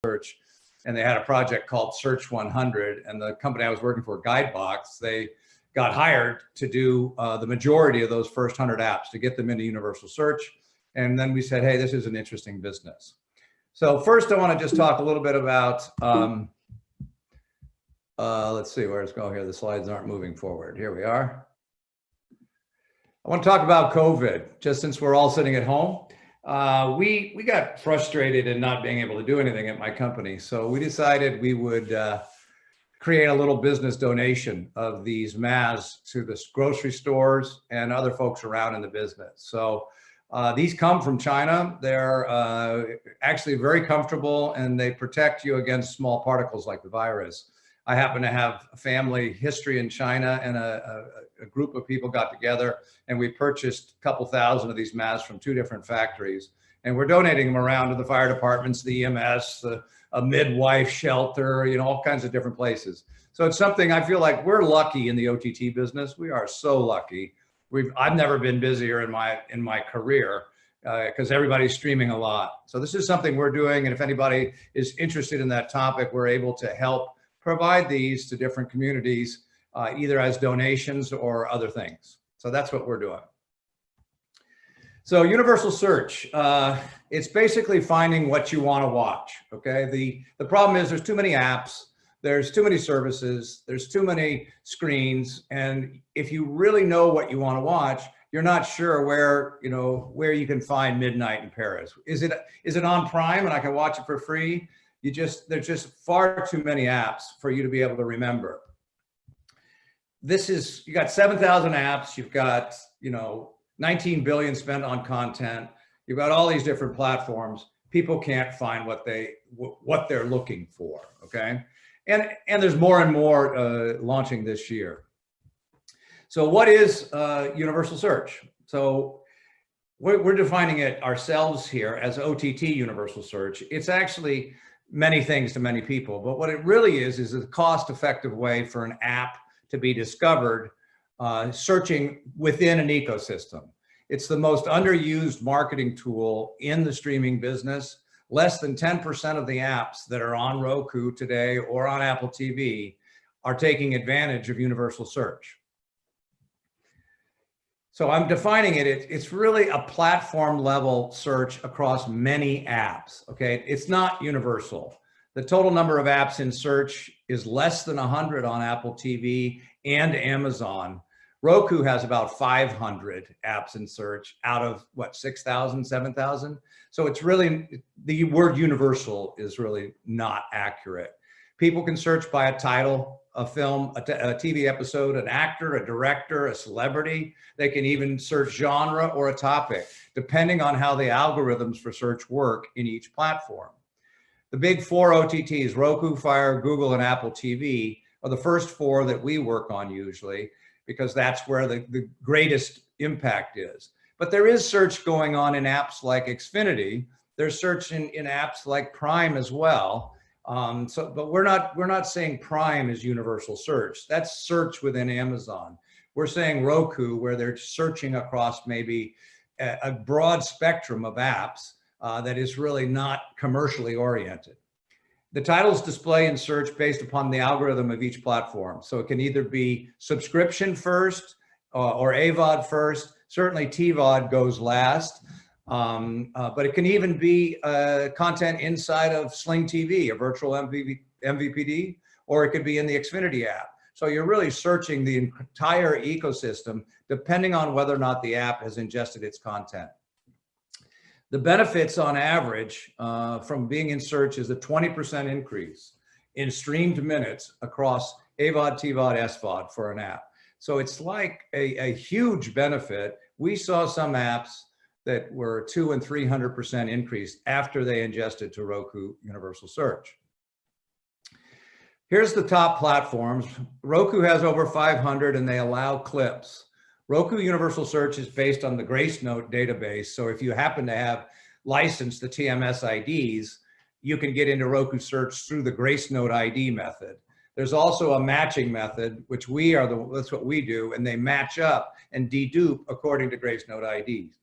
Search, and they had a project called Search 100, and the company I was working for, Guidebox, they got hired to do the majority of those first 100 apps to get them into universal search. And then we said, hey, this is an interesting business. So first I want to just talk a little bit about, let's see where it's going here. The slides aren't moving forward. Here we are. I want to talk about COVID, just since we're all sitting at home. We got frustrated in not being able to do anything at my company. So we decided we would create a little business donation of these masks to the grocery stores and other folks around in the business. So these come from China. They're actually very comfortable, and they protect you against small particles like the virus. I happen to have a family history in China, and a group of people got together and we purchased a couple thousand of these masks from 2 different factories. And we're donating them around to the fire departments, the EMS, a midwife shelter, you know, all kinds of different places. So it's something I feel like we're lucky in the OTT business. We are so lucky. I've never been busier in my career because everybody's streaming a lot. So this is something we're doing. And if anybody is interested in that topic, we're able to help provide these to different communities, either as donations or other things. So that's what we're doing. So universal search, it's basically finding what you want to watch, okay? The problem is there's too many apps, there's too many services, there's too many screens, and if you really know what you want to watch, you're not sure where you can find Midnight in Paris. Is it on Prime and I can watch it for free? There's just far too many apps for you to be able to remember. You got 7,000 apps, you've got, 19 billion spent on content. You've got all these different platforms. People can't find what they're looking for, okay? And there's more and more launching this year. So what is universal search? So we're defining it ourselves here as OTT universal search. It's actually many things to many people, but what it really is a cost-effective way for an app to be discovered, searching within an ecosystem. It's the most underused marketing tool in the streaming business. Less than 10% of the apps that are on Roku today or on Apple TV are taking advantage of universal search. So I'm defining it, it's really a platform level search across many apps, okay? It's not universal. The total number of apps in search is less than 100 on Apple TV and Amazon. Roku has about 500 apps in search out of what, 6,000, 7,000? So it's really, the word universal is really not accurate. People can search by a title, a film, a TV episode, an actor, a director, a celebrity. They can even search genre or a topic, depending on how the algorithms for search work in each platform. The big 4 OTTs, Roku, Fire, Google, and Apple TV, are the first 4 that we work on usually, because that's where the greatest impact is. But there is search going on in apps like Xfinity. There's search in apps like Prime as well. But we're not saying Prime is universal search. That's search within Amazon. We're saying Roku, where they're searching across maybe a broad spectrum of apps that is really not commercially oriented. The titles display in search based upon the algorithm of each platform. So it can either be subscription first or AVOD first. Certainly TVOD goes last. But it can even be content inside of Sling TV, a virtual MVPD, or it could be in the Xfinity app. So you're really searching the entire ecosystem depending on whether or not the app has ingested its content. The benefits on average from being in search is a 20% increase in streamed minutes across AVOD, TVOD, SVOD for an app. So it's like a huge benefit. We saw some apps that were 200% and 300% increase after they ingested to Roku Universal Search. Here's the top platforms. Roku has over 500 and they allow clips. Roku Universal Search is based on the Grace Note database. So if you happen to have licensed the TMS IDs, you can get into Roku Search through the Grace Note ID method. There's also a matching method, which that's what we do, and they match up and dedupe according to Grace Note IDs.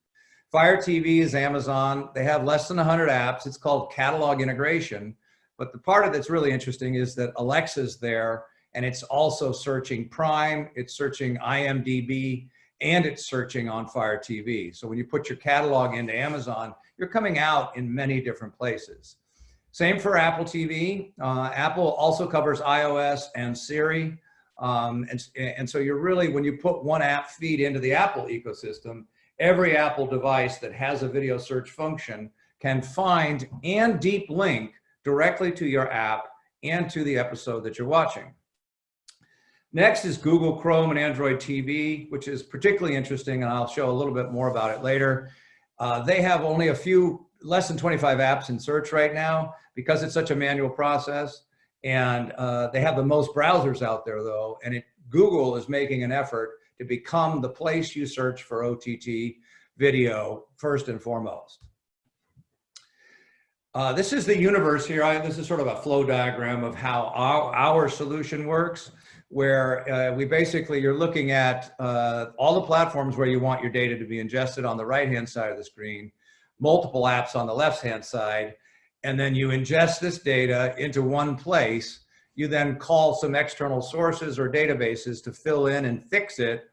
Fire TV is Amazon. They have less than 100 apps. It's called catalog integration. But the part of that's really interesting is that Alexa's there, and it's also searching Prime, it's searching IMDb, and it's searching on Fire TV. So when you put your catalog into Amazon, you're coming out in many different places. Same for Apple TV. Apple also covers iOS and Siri. And so you're really, when you put one app feed into the Apple ecosystem, every Apple device that has a video search function can find and deep link directly to your app and to the episode that you're watching. Next is Google Chrome and Android TV, which is particularly interesting, and I'll show a little bit more about it later. They have only less than 25 apps in search right now because it's such a manual process. And they have the most browsers out there though, and Google is making an effort to become the place you search for OTT video first and foremost. This is the universe here. This is sort of a flow diagram of how our solution works, where you're looking at all the platforms where you want your data to be ingested on the right-hand side of the screen, multiple apps on the left-hand side, and then you ingest this data into one place. You then call some external sources or databases to fill in and fix it.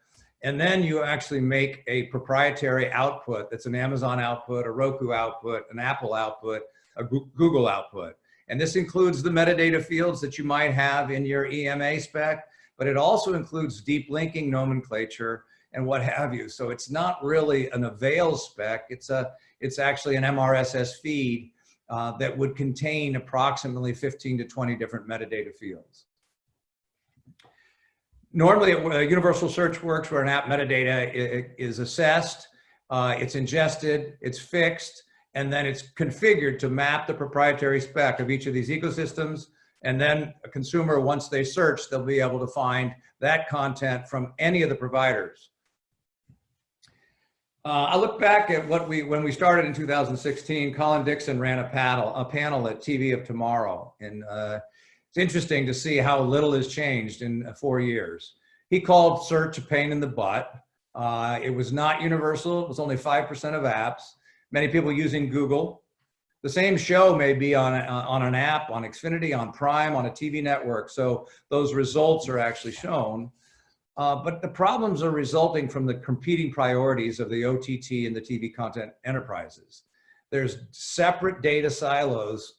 And then you actually make a proprietary output that's an Amazon output, a Roku output, an Apple output, a Google output. And this includes the metadata fields that you might have in your EMA spec, but it also includes deep linking nomenclature and what have you. So it's not really an avail spec, it's actually an MRSS feed that would contain approximately 15 to 20 different metadata fields. Normally, universal search works where an app metadata is assessed, it's ingested, it's fixed, and then it's configured to map the proprietary spec of each of these ecosystems. And then a consumer, once they search, they'll be able to find that content from any of the providers. I look back at when we started in 2016, Colin Dixon ran a panel at TV of Tomorrow. And it's interesting to see how little has changed in 4 years. He called search a pain in the butt. It was not universal. It was only 5% of apps. Many people using Google. The same show may be on an app, on Xfinity, on Prime, on a TV network. So those results are actually shown. But the problems are resulting from the competing priorities of the OTT and the TV content enterprises. There's separate data silos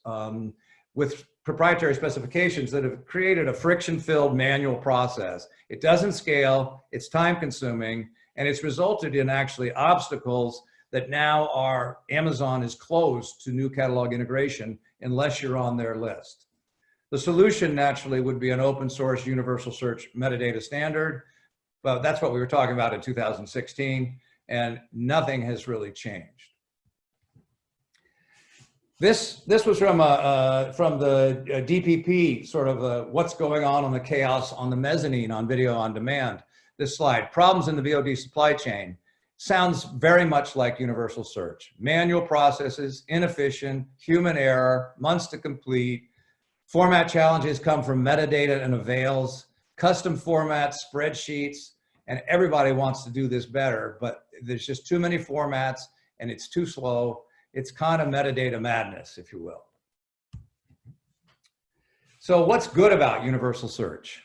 with proprietary specifications that have created a friction-filled manual process. It doesn't scale, it's time-consuming, and it's resulted in actually obstacles that now Amazon is closed to new catalog integration unless you're on their list. The solution naturally would be an open source universal search metadata standard, but that's what we were talking about in 2016, and nothing has really changed. This was from the DPP, sort of what's going on the chaos on the mezzanine on video on demand. This slide, problems in the VOD supply chain, sounds very much like universal search. Manual processes, inefficient, human error, months to complete. Format challenges come from metadata and avails, custom formats, spreadsheets, and everybody wants to do this better, but there's just too many formats and it's too slow. It's kind of metadata madness, if you will. So what's good about universal search?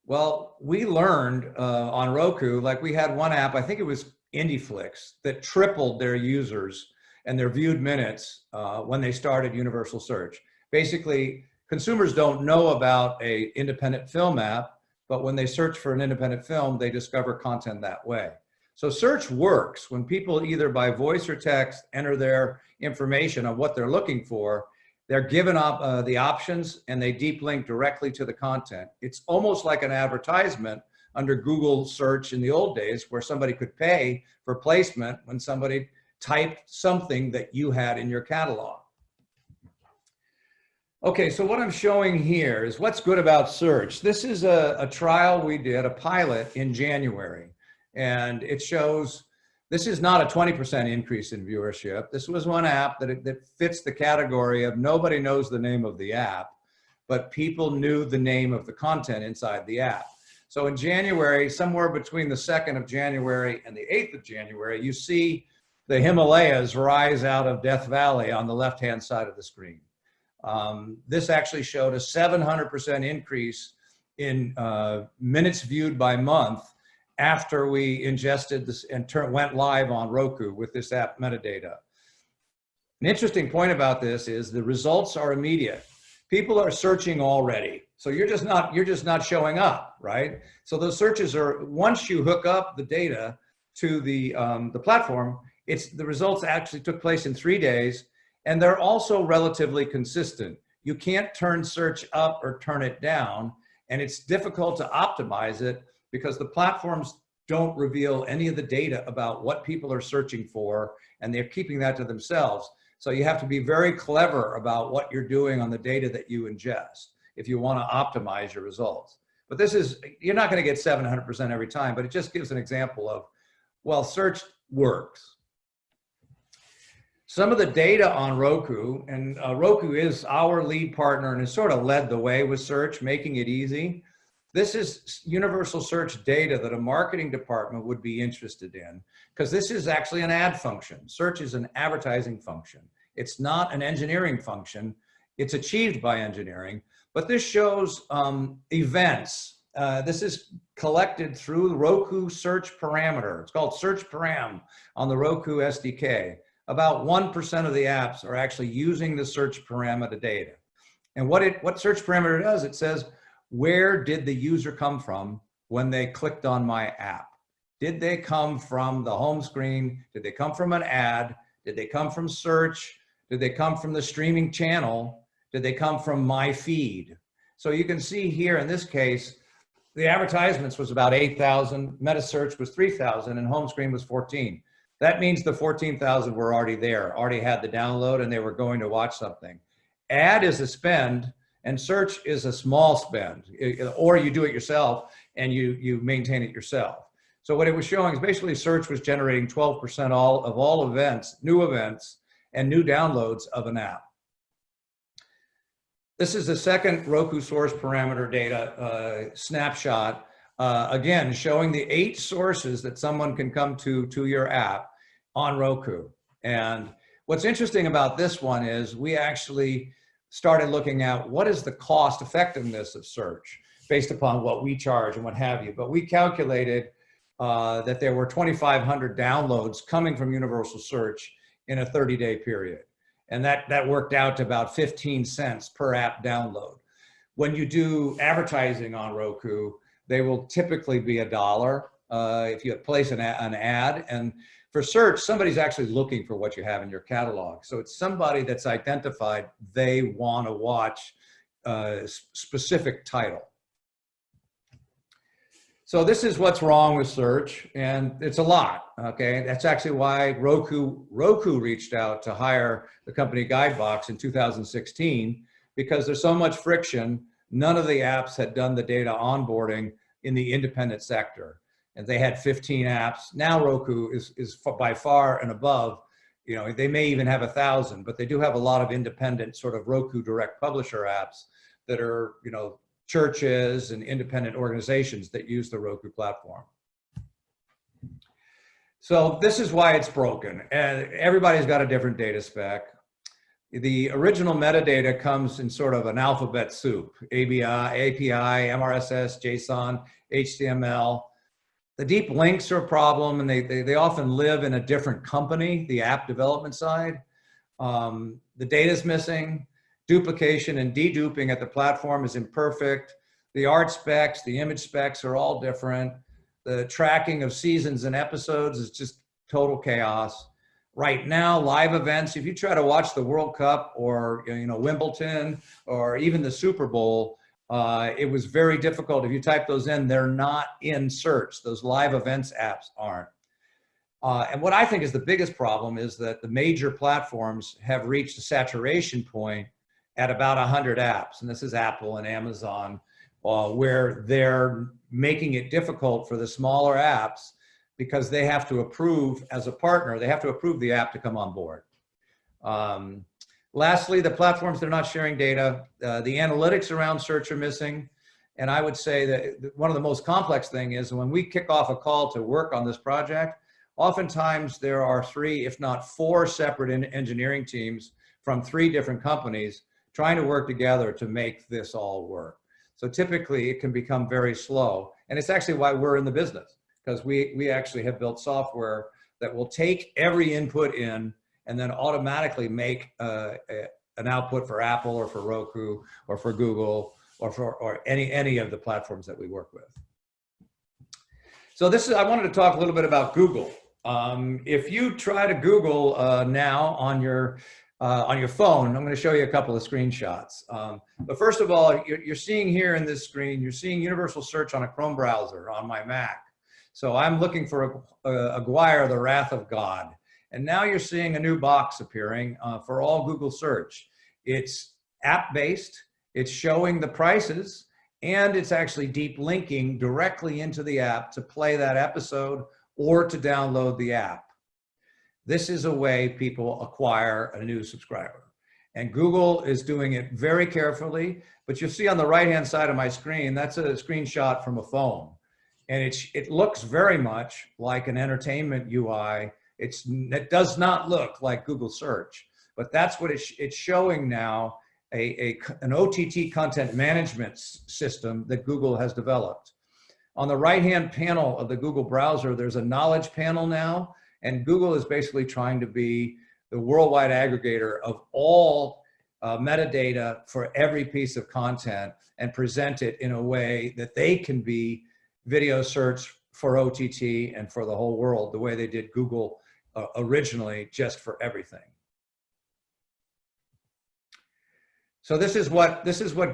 Well, we learned on Roku, like we had one app, I think it was IndieFlix, that tripled their users and their viewed minutes when they started universal search. Basically, consumers don't know about an independent film app, but when they search for an independent film, they discover content that way. So search works when people either by voice or text enter their information on what they're looking for. They're given up the options and they deep link directly to the content. It's almost like an advertisement under Google search in the old days where somebody could pay for placement when somebody typed something that you had in your catalog. Okay, so what I'm showing here is what's good about search. This is a trial we did, a pilot in January, and it shows this is not a 20% increase in viewership. This was one app that fits the category of nobody knows the name of the app, but people knew the name of the content inside the app. So in January, somewhere between the 2nd of January and the 8th of January, you see the Himalayas rise out of Death Valley on the left-hand side of the screen. This actually showed a 700% increase in minutes viewed by month after we ingested this and went live on Roku with this app metadata. An interesting point about this is the results are immediate. People are searching already. So you're just not showing up, right? So those searches are, once you hook up the data to the platform, the results actually took place in 3 days, and they're also relatively consistent. You can't turn search up or turn it down, and it's difficult to optimize it because the platforms don't reveal any of the data about what people are searching for, and they're keeping that to themselves. So you have to be very clever about what you're doing on the data that you ingest if you want to optimize your results. But this is, you're not going to get 700% every time, but it just gives an example of, well, search works. Some of the data on Roku, and Roku is our lead partner and has sort of led the way with search, making it easy. This is universal search data that a marketing department would be interested in, because this is actually an ad function. Search is an advertising function. It's not an engineering function. It's achieved by engineering, but this shows events. This is collected through the Roku search parameter. It's called search param on the Roku SDK. About 1% of the apps are actually using the search parameter data. And what search parameter does, it says, where did the user come from when they clicked on my app? Did they come from the home screen? Did they come from an ad? Did they come from search? Did they come from the streaming channel? Did they come from my feed? So you can see here in this case, the advertisements was about 8,000, meta search was 3,000, and home screen was 14. That means the 14,000 were already there, already had the download, and they were going to watch something. Ad is a spend, and search is a small spend, or you do it yourself and you maintain it yourself. So what it was showing is basically search was generating 12% of all events, new events, and new downloads of an app. This is the second Roku source parameter data snapshot, again, showing the 8 sources that someone can come to your app on Roku. And what's interesting about this one is we actually started looking at what is the cost effectiveness of search based upon what we charge and what have you. But we calculated that there were 2,500 downloads coming from universal search in a 30-day period. And that worked out to about 15 cents per app download. When you do advertising on Roku, they will typically be $1 if you place an ad. And for search, somebody's actually looking for what you have in your catalog. So it's somebody that's identified they want to watch a specific title. So this is what's wrong with search, and it's a lot, okay? That's actually why Roku reached out to hire the company Guidebox in 2016, because there's so much friction. None of the apps had done the data onboarding in the independent sector. And they had 15 apps. Now Roku is by far and above, you know, they may even have 1,000, but they do have a lot of independent sort of Roku direct publisher apps that are, you know, churches and independent organizations that use the Roku platform. So this is why it's broken. And everybody's got a different data spec. The original metadata comes in sort of an alphabet soup: API, MRSS, JSON, HTML. The deep links are a problem, and they often live in a different company, the app development side. The data's missing. Duplication and deduping at the platform is imperfect. The art specs, the image specs are all different. The tracking of seasons and episodes is just total chaos. Right now, live events, if you try to watch the World Cup or, you know, Wimbledon or even the Super Bowl, it was very difficult. If you type those in, they're not in search. Those live events apps aren't. And what I think is the biggest problem is that the major platforms have reached a saturation point at about 100 apps. And this is Apple and Amazon, where they're making it difficult for the smaller apps because they have to approve, as a partner, they have to approve the app to come on board. Lastly, the platforms, they're not sharing data. The analytics around search are missing. And I would say that one of the most complex thing is when we kick off a call to work on this project, oftentimes there are 3, if not 4 separate engineering teams from 3 different companies trying to work together to make this all work. So typically it can become very slow. And it's actually why we're in the business, because we actually have built software that will take every input in and then automatically make an output for Apple or for Roku or for Google or any of the platforms that we work with. So I wanted to talk a little bit about Google. If you try to Google now on your phone, I'm going to show you a couple of screenshots. But first of all, you're seeing here in this screen, you're seeing universal search on a Chrome browser on my Mac. So I'm looking for Aguirre, the Wrath of God. And now you're seeing a new box appearing for all Google search. It's app-based, it's showing the prices, and it's actually deep linking directly into the app to play that episode or to download the app. This is a way people acquire a new subscriber. And Google is doing it very carefully, but you'll see on the right-hand side of my screen, that's a screenshot from a phone. And it looks very much like an entertainment UI. It does not look like Google search, but that's what it's showing now, an OTT content management system that Google has developed. On the right-hand panel of the Google browser, there's a knowledge panel now, and Google is basically trying to be the worldwide aggregator of all metadata for every piece of content and present it in a way that they can be video search for OTT and for the whole world, the way they did Google originally, just for everything. So this is what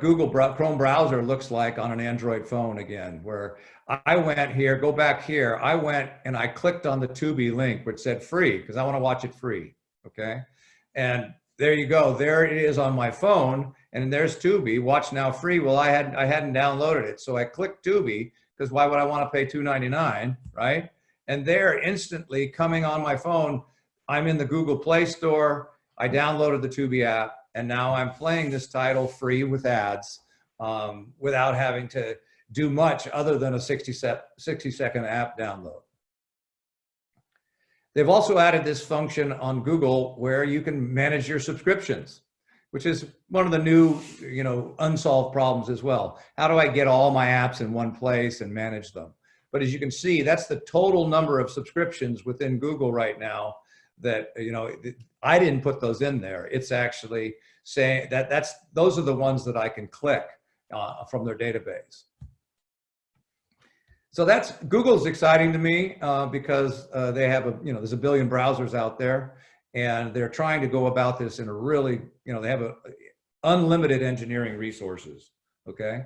Google Chrome browser looks like on an Android phone again, where I went here, go back here, I went and I clicked on the Tubi link, which said free, because I want to watch it free, okay? And there you go, there it is on my phone, and there's Tubi, watch now free. Well, I hadn't downloaded it, so I clicked Tubi, because why would I want to pay $2.99, right? And there, instantly coming on my phone, I'm in the Google Play Store, I downloaded the Tubi app, and now I'm playing this title free with ads without having to do much other than a 60-second app download. They've also added this function on Google where you can manage your subscriptions, which is one of the new, unsolved problems as well. How do I get all my apps in one place and manage them? But as you can see, that's the total number of subscriptions within Google right now that, I didn't put those in there. It's actually saying that those are the ones that I can click from their database. So Google's exciting to me because they have there's a billion browsers out there, and they're trying to go about this in a really, they have unlimited engineering resources, okay?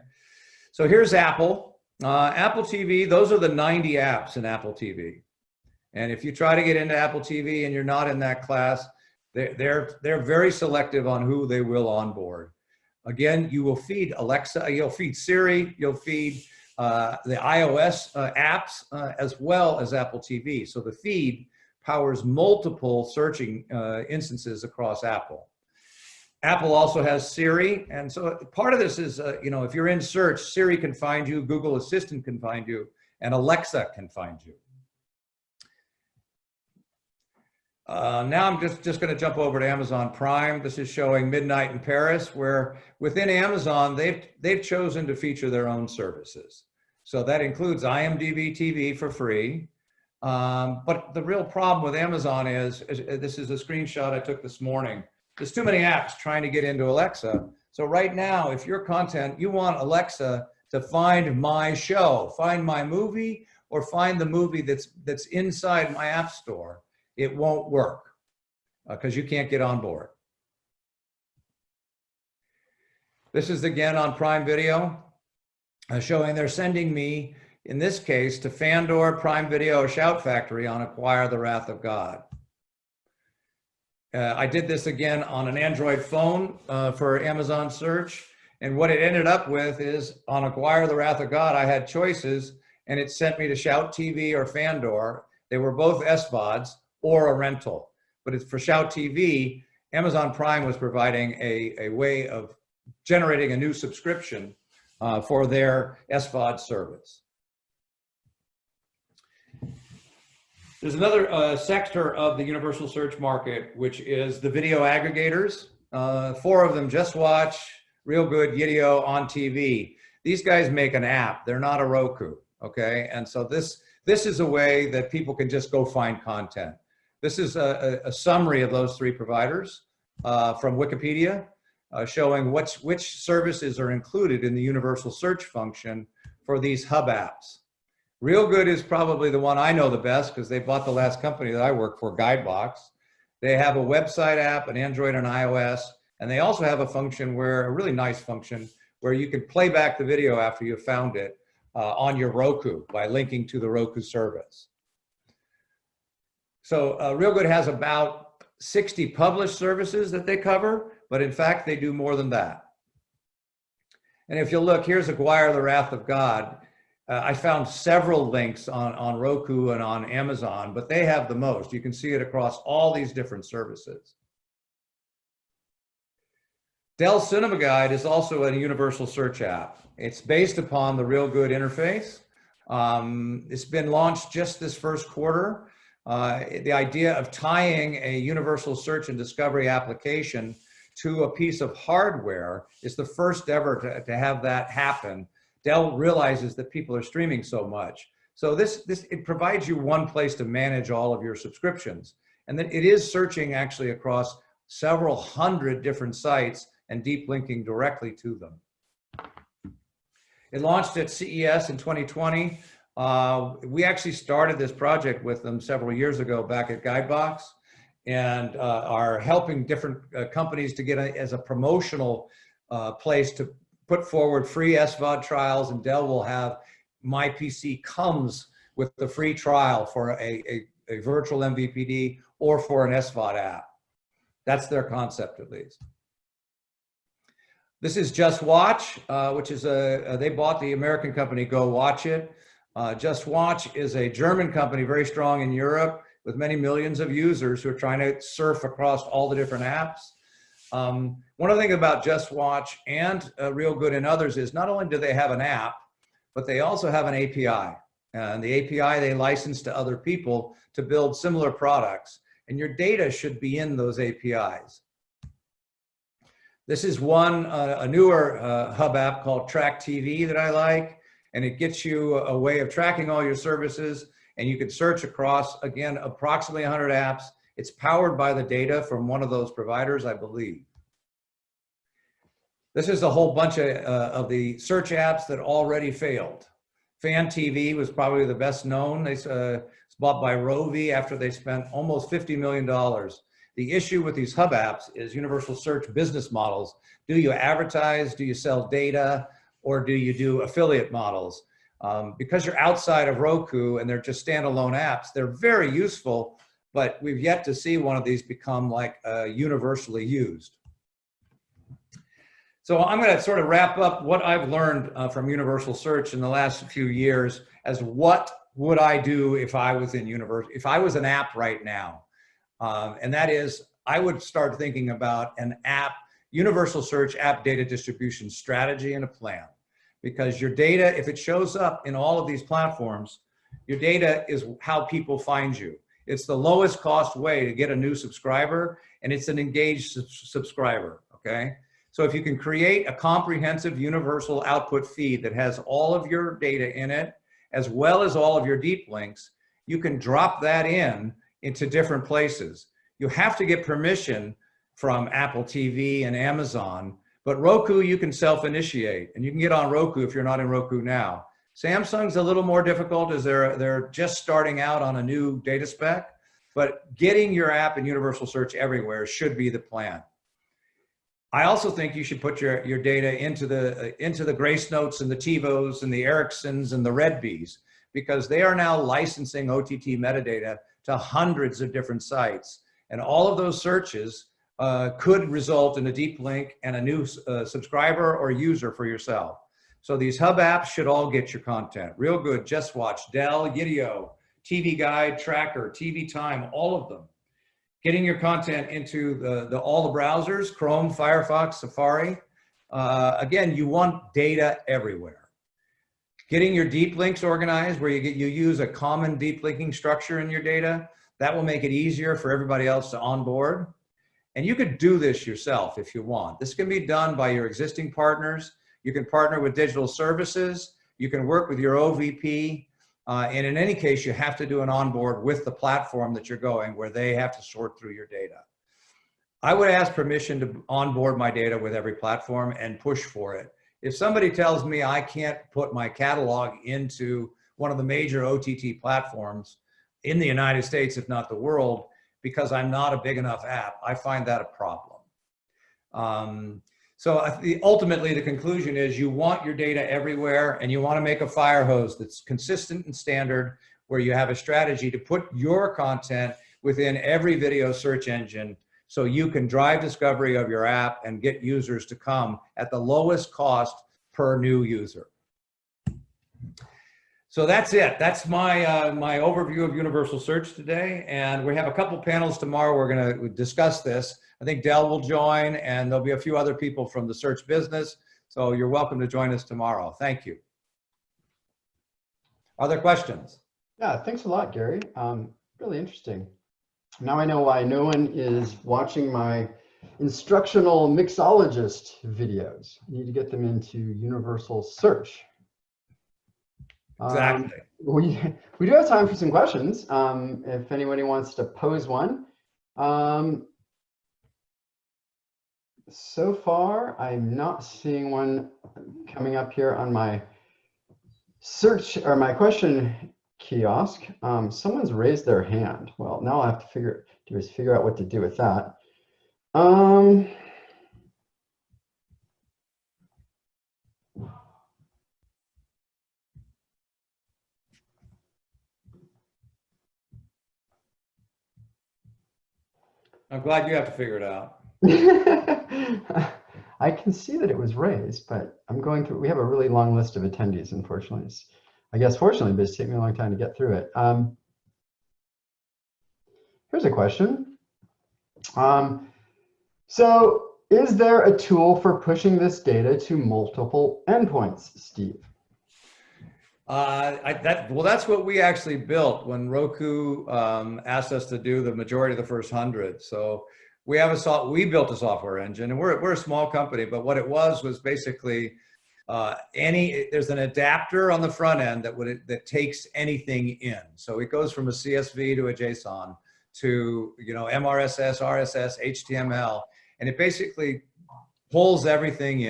So here's Apple. Apple TV, those are the 90 apps in Apple TV. And if you try to get into Apple TV and you're not in that class, they're very selective on who they will onboard. Again, you will feed Alexa, you'll feed Siri, you'll feed the iOS apps as well as Apple TV. So the feed powers multiple searching instances across Apple. Apple also has Siri, and so part of this is, if you're in search, Siri can find you, Google Assistant can find you, and Alexa can find you. Now I'm just going to jump over to Amazon Prime. This is showing Midnight in Paris, where within Amazon, they've chosen to feature their own services. So that includes IMDb TV for free. But the real problem with Amazon is this is a screenshot I took this morning. There's too many apps trying to get into Alexa. So right now, if your content, you want Alexa to find my show, find my movie, or find the movie that's inside my app store, it won't work because you can't get on board. This is again on Prime Video, showing they're sending me, in this case, to Fandor, Prime Video, Shout Factory on Acquire the Wrath of God. I did this again on an Android phone for Amazon search. And what it ended up with is on Acquire the Wrath of God, I had choices and it sent me to Shout TV or Fandor. They were both SVODs or a rental. But it's for Shout TV, Amazon Prime was providing a way of generating a new subscription for their SVOD service. There's another sector of the universal search market, which is the video aggregators. four of them, Just Watch, Real Good, Yideo, On TV. These guys make an app. They're not a Roku, okay? And so this is a way that people can just go find content. This is a summary of those three providers from Wikipedia, showing which services are included in the universal search function for these hub apps. Real Good is probably the one I know the best because they bought the last company that I work for, Guidebox. They have a website app, an Android and iOS, and they also have a function where, a really nice function, where you can play back the video after you found it on your Roku by linking to the Roku service. So Real Good has about 60 published services that they cover, but in fact, they do more than that. And if you look, here's Aguirre, the Wrath of God. I found several links on Roku and on Amazon, but they have the most. You can see it across all these different services. Dell Cinema Guide is also a universal search app. It's based upon the Real Good interface. It's been launched just this first quarter. The idea of tying a universal search and discovery application to a piece of hardware is the first ever to have that happen. Dell realizes that people are streaming so much. So it provides you one place to manage all of your subscriptions. And then it is searching actually across several hundred different sites and deep linking directly to them. It launched at CES in 2020. We actually started this project with them several years ago back at Guidebox, and are helping different companies to get as a promotional place to put forward free SVOD trials, and Dell will have My PC comes with the free trial for a virtual MVPD or for an SVOD app. That's their concept, at least. This is Just Watch, which is they bought the American company Go Watch It. Just Watch is a German company, very strong in Europe, with many millions of users who are trying to surf across all the different apps. One of the things about Just Watch and Real Good and others is not only do they have an app, but they also have an API. And the API they license to other people to build similar products. And your data should be in those APIs. This is one, a newer hub app called Track TV that I like. And it gets you a way of tracking all your services. And you can search across, again, approximately 100 apps. It's powered by the data from one of those providers, I believe. This is a whole bunch of the search apps that already failed. Fan TV was probably the best known. It's bought by Rovi after they spent almost $50 million. The issue with these hub apps is universal search business models. Do you advertise? Do you sell data? Or do you do affiliate models? Because you're outside of Roku and they're just standalone apps, they're very useful, but we've yet to see one of these become like universally used. So I'm going to sort of wrap up what I've learned from universal search in the last few years as what would I do if I was in if I was an app right now. And that is, I would start thinking about an app, universal search app data distribution strategy and a plan. Because your data, if it shows up in all of these platforms, your data is how people find you. It's the lowest cost way to get a new subscriber, and it's an engaged subscriber, okay? So if you can create a comprehensive universal output feed that has all of your data in it, as well as all of your deep links, you can drop that into different places. You have to get permission from Apple TV and Amazon, but Roku, you can self-initiate, and you can get on Roku if you're not in Roku now. Samsung's a little more difficult as they're just starting out on a new data spec, but getting your app in universal search everywhere should be the plan. I also think you should put your data into the Grace Notes and the TiVos and the Ericssons and the Redbys, because they are now licensing OTT metadata to hundreds of different sites. And all of those searches could result in a deep link and a new subscriber or user for yourself. So these hub apps should all get your content. Real Good, Just Watch, Dell, Yideo, TV Guide, Tracker, TV Time, all of them. Getting your content into all the browsers, Chrome, Firefox, Safari. Again, you want data everywhere. Getting your deep links organized where you use a common deep linking structure in your data, that will make it easier for everybody else to onboard. And you could do this yourself if you want. This can be done by your existing partners. You can partner with digital services. You can work with your OVP. And in any case, you have to do an onboard with the platform that you're going, where they have to sort through your data. I would ask permission to onboard my data with every platform and push for it. If somebody tells me I can't put my catalog into one of the major OTT platforms in the United States, if not the world, because I'm not a big enough app, I find that a problem. Ultimately, the conclusion is you want your data everywhere, and you want to make a fire hose that's consistent and standard, where you have a strategy to put your content within every video search engine, so you can drive discovery of your app and get users to come at the lowest cost per new user. So that's it. That's my my overview of universal search today. And we have a couple panels tomorrow. We're going to discuss this. I think Dell will join, and there'll be a few other people from the search business. So you're welcome to join us tomorrow. Thank you. Are there questions? Yeah, thanks a lot, Gary. Really interesting. Now I know why no one is watching my instructional mixologist videos. I need to get them into universal search. Exactly. We do have time for some questions. If anybody wants to pose one. So far, I'm not seeing one coming up here on my search or my question kiosk. Someone's raised their hand. Well, now I have to figure out what to do with that. I'm glad you have to figure it out. I can see that it was raised, but I'm going through, we have a really long list of attendees, unfortunately. I guess fortunately, but it's taken me a long time to get through it. Here's a question. So is there a tool for pushing this data to multiple endpoints, Steve? Well, that's what we actually built when Roku asked us to do the majority of the first 100. So we built a software engine, and we're a small company, but what it was basically there's an adapter on the front end that takes anything in. So it goes from a CSV to a JSON to MRSS, RSS, HTML, and it basically pulls everything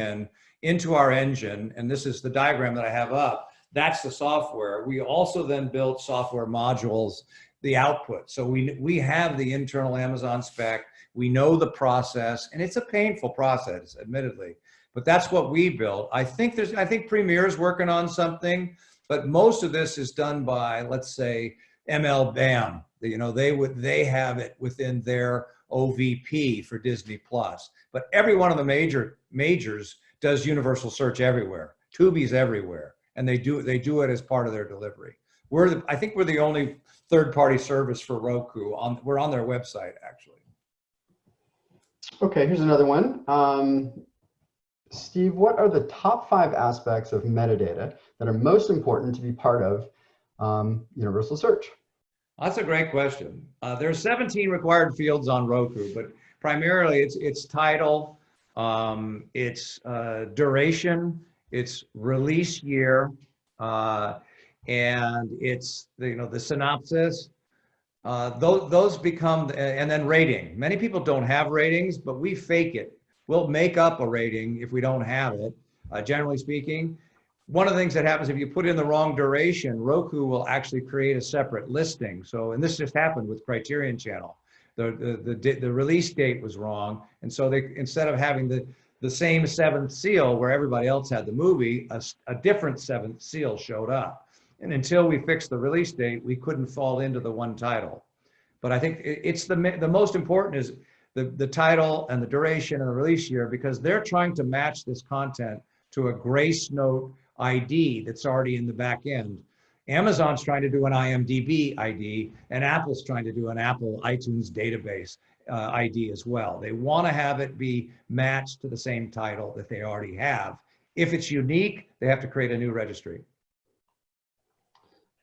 into our engine. And this is the diagram that I have up. That's the software. We also then built software modules, the output. So we have the internal Amazon spec. We know the process, and it's a painful process, admittedly, but that's what we built. I think Premiere's working on something, but most of this is done by, let's say, MLBAM. They have it within their OVP for Disney Plus, but every one of the majors does universal search everywhere. Tubi's everywhere. And they do it as part of their delivery. I think we're the only third-party service for Roku. We're on their website, actually. Okay, here's another one. Steve, what are the top 5 aspects of metadata that are most important to be part of universal search? That's a great question. There's 17 required fields on Roku, but primarily it's title, it's duration, it's release year, and it's the synopsis. Those become, and then rating. Many people don't have ratings, but we fake it. We'll make up a rating if we don't have it. Generally speaking, one of the things that happens if you put in the wrong duration, Roku will actually create a separate listing. So, and this just happened with Criterion Channel. The release date was wrong, and so they, instead of having the same 7th seal where everybody else had the movie, a different 7th seal showed up. And until we fixed the release date, we couldn't fall into the one title. But I think it's the most important is the title and the duration and the release year, because they're trying to match this content to a Grace Note ID that's already in the back end. Amazon's trying to do an IMDb ID, and Apple's trying to do an Apple iTunes database ID as well. They want to have it be matched to the same title that they already have. If it's unique, they have to create a new registry.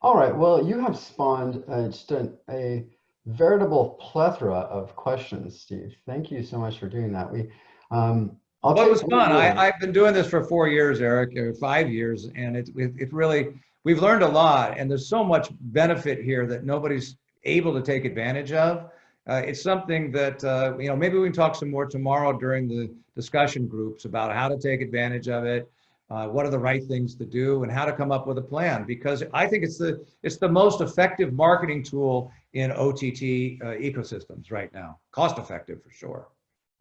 All right, well, you have spawned just a veritable plethora of questions, Steve. Thank you so much for doing that. I'll Well, it was take fun. one more. I've been doing this for 4 years, Eric, or 5 years, and it really, we've learned a lot, and there's so much benefit here that nobody's able to take advantage of. It's something that, maybe we can talk some more tomorrow during the discussion groups about how to take advantage of it, what are the right things to do, and how to come up with a plan, because I think it's the most effective marketing tool in OTT ecosystems right now. Cost effective for sure.